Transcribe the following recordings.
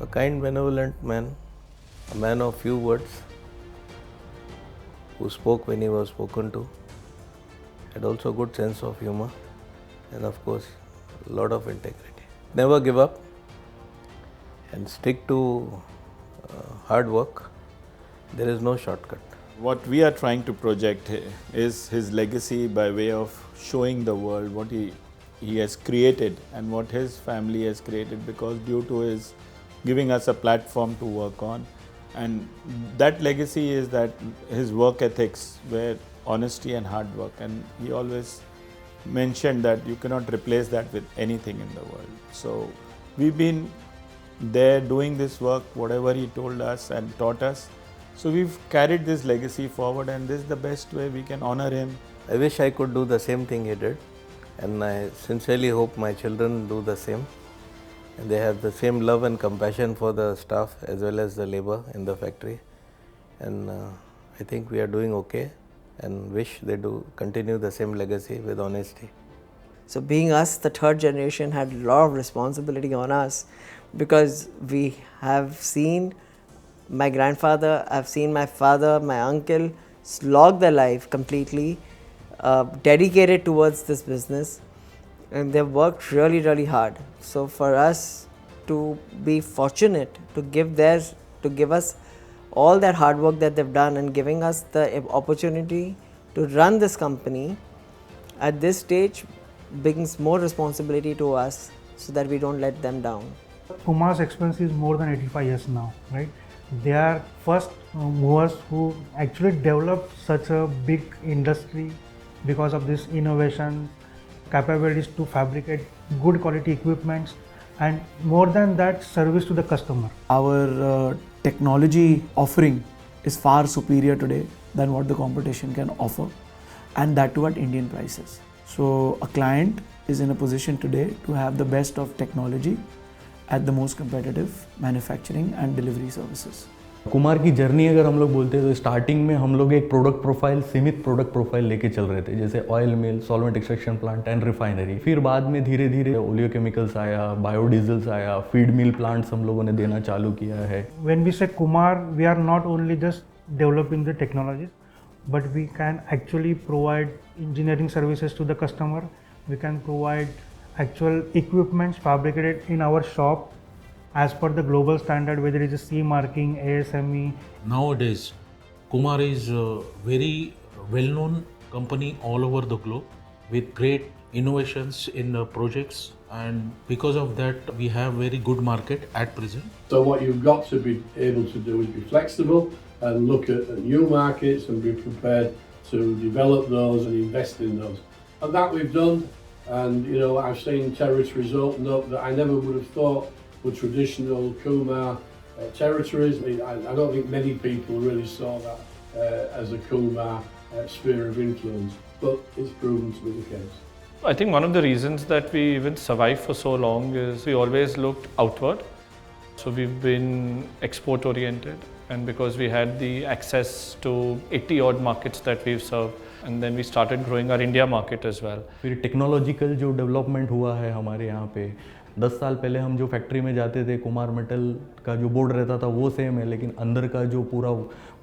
A kind, benevolent man, a man of few words, who spoke when he was spoken to, had also a good sense of humor, and of course, a lot of integrity. Never give up and stick to hard work. There is no shortcut. What we are trying to project is his legacy by way of showing the world what he has created and what his family has created, because due to his giving us a platform to work on. And that legacy is that his work ethics were honesty and hard work, and he always mentioned that you cannot replace that with anything in the world. So we've been there doing this work, whatever he told us and taught us. So we've carried this legacy forward, and this is the best way we can honor him. I wish I could do the same thing he did, and I sincerely hope my children do the same. And they have the same love and compassion for the staff as well as the labor in the factory. And I think we are doing okay, and wish they do continue the same legacy with honesty. So being us, the third generation, had a lot of responsibility on us, because we have seen my grandfather, I've seen my father, my uncle slog their life completely, dedicated towards this business, and they've worked really, really hard. So for us to be fortunate to give us all that hard work that they've done, and giving us the opportunity to run this company at this stage brings more responsibility to us, so that we don't let them down. Kumar's experience is more than 85 years now, right? They are first movers who actually developed such a big industry because of this innovation, capabilities to fabricate good quality equipments, and more than that, service to the customer. Our technology offering is far superior today than what the competition can offer, and that too at Indian prices. So a client is in a position today to have the best of technology at the most competitive manufacturing and delivery services. Kumar की journey अगर हम लोग बोलते हैं तो starting में हम लोग एक प्रोडक्ट प्रोफाइल, सीमित प्रोडक्ट प्रोफाइल लेके चल रहे थे, जैसे oil mill, solvent extraction plant and refinery. फिर बाद में धीरे धीरे ओलियोकेमिकल्स आया, बायोडीजल्स आया, फीड मिल प्लांट्स हम लोगों ने देना चालू किया है। When we say Kumar, we are not only just developing the technologies, but we can actually provide engineering services to the customer. We can provide actual equipments fabricated in our shop as per the global standard, whether it is CE marking, ASME. Nowadays, Kumar is a very well-known company all over the globe with great innovations in the projects, and because of that we have very good market at present. So what you've got to be able to do is be flexible and look at new markets and be prepared to develop those and invest in those. And that we've done, and I've seen territories open up that I never would have thought were traditional Kumar territories. I don't think many people really saw that as a Kumar sphere of influence, but it's proven to be the case. I think one of the reasons that we even survived for so long is we always looked outward. So we've been export oriented, and because we had the access to 80 odd markets that we've served, and then we started growing our India market as well. फिर technological जो development हुआ है हमारे यहाँ पे, 10 साल पहले हम जो फैक्ट्री में जाते थे, कुमार मेटल का जो बोर्ड रहता था वो सेम है, लेकिन अंदर का जो पूरा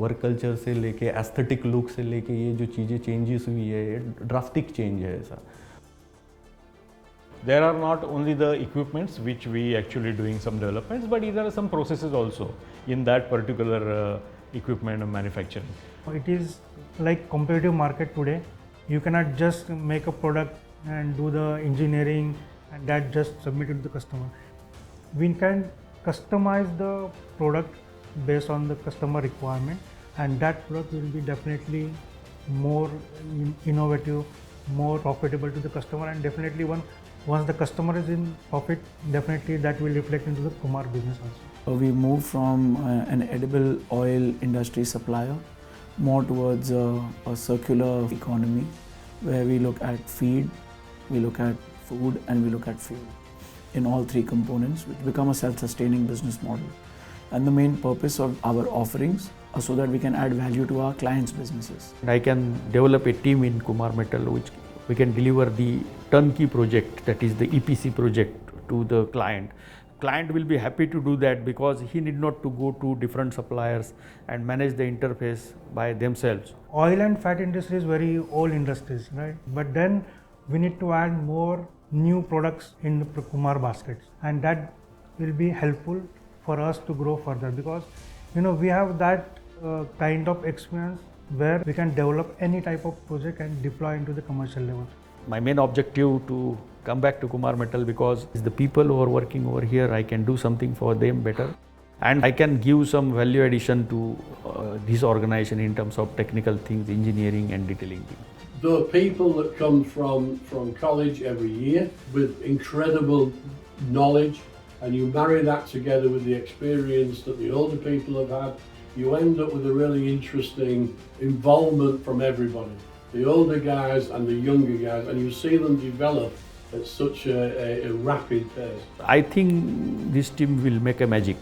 वर्क कल्चर से लेके एस्थेटिक लुक से लेके ये जो चीज़ें चेंजेस हुई है, ये ड्रास्टिक चेंज है ऐसा। There are not only the equipments which we actually doing some developments, but there are some processes also in that particular equipment and manufacturing. It is like competitive market today. You cannot just make a product and do the engineering and that just submit it to the customer. We can customize the product based on the customer requirement, and that product will be definitely more innovative, more profitable to the customer, and definitely once the customer is in profit, definitely that will reflect into the Kumar business also. We moved from an edible oil industry supplier more towards a circular economy, where we look at feed, we look at food, and we look at fuel in all three components, which become a self-sustaining business model. And the main purpose of our offerings are so that we can add value to our clients' businesses. I can develop a team in Kumar Metal which we can deliver the turnkey project, that is the EPC project, to the client. client will be happy to do that because he need not to go to different suppliers and manage the interface by themselves. Oil and fat industry is very old industries, right? But then we need to add more new products in the Kumar baskets, and that will be helpful for us to grow further, because we have that kind of experience where we can develop any type of project and deploy into the commercial level. My main objective to come back to Kumar Metal because the people who are working over here, I can do something for them better, and I can give some value addition to this organization in terms of technical things, engineering and detailing things. The people that come from college every year with incredible knowledge, and you marry that together with the experience that the older people have had, you end up with a really interesting involvement from everybody, the older guys and the younger guys, and you see them develop at such a rapid pace. I think this team will make a magic.